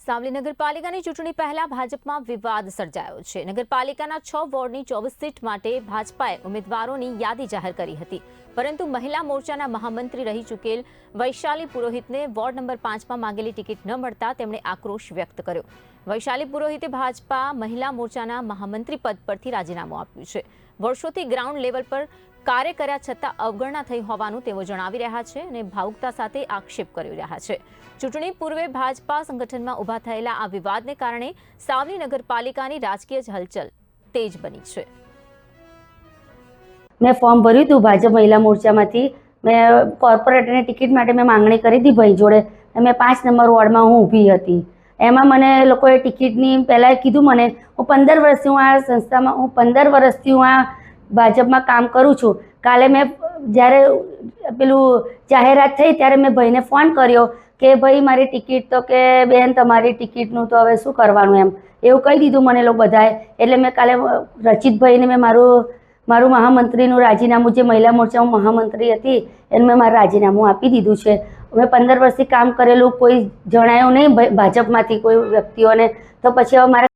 સાવલી નગરપાલિકાની ચૂંટણી પહેલા ભાજપમાં વિવાદ સર્જાયો છે। નગરપાલિકાના 6 વોર્ડની 24 સીટ માટે ભાજપાએ ઉમેદવારોની યાદી જાહેર કરી હતી, પરંતુ મહિલા મોરચાના મહામંત્રી રહી ચૂકેલ વૈશાલી પુરોહિતને વોર્ડ નંબર 5માં માંગેલી ટિકિટ ન મળતા તેમણે આક્રોશ વ્યક્ત કર્યો। વૈશાલી પુરોહિતે ભાજપા મહિલા મોરચાના મહામંત્રી પદ પરથી રાજીનામું આપ્યું છે। વર્ષોથી ગ્રાઉન્ડ લેવલ પર કાર્ય કર્યા છતાં અવગણના થઈ હોવાનું તેઓ જણાવી રહ્યા છે અને ભાવુકતા સાથે આક્ષેપ કરી રહ્યા છે। ચૂંટણી પૂર્વે ભાજપા સંગઠનમાં ઊભા થયેલા આ વિવાદને કારણે સાવલી નગરપાલિકાની રાજકીય હલચલ તેજ બની છે। મેં ફોર્મ ભર્યું હતું ભાજપ મહિલા મોરચામાંથી। મેં કોર્પોરેટરની ટિકિટ માટે મેં માંગણી કરી હતી ભાઈ જોડે। મેં 5 નંબર વોર્ડમાં હું ઊભી હતી। એમાં મને લોકોએ ટિકિટની પહેલાં કીધું મને હું 15 વર્ષથી હું આ સંસ્થામાં હું 15 વર્ષથી હું આ ભાજપમાં કામ કરું છું। કાલે મેં જ્યારે પેલું જાહેરાત થઈ ત્યારે મેં ભાઈને ફોન કર્યો કે ભાઈ મારી ટિકિટ તો કે બેન તમારી ટિકિટનું તો હવે શું કરવાનું એમ એવું કહી દીધું મને લોકો બધાએ। એટલે મેં કાલે રચિતભાઈને મેં મારું મહામંત્રીનું રાજીનામું જે મહિલા મોરચામાં મહામંત્રી હતી એને મેં મારું રાજીનામું આપી દીધું છે। મેં 15 વર્ષથી કામ કરેલું કોઈ જણાયું નહીં ભાજપમાંથી કોઈ વ્યક્તિઓને, તો પછી હવે મારે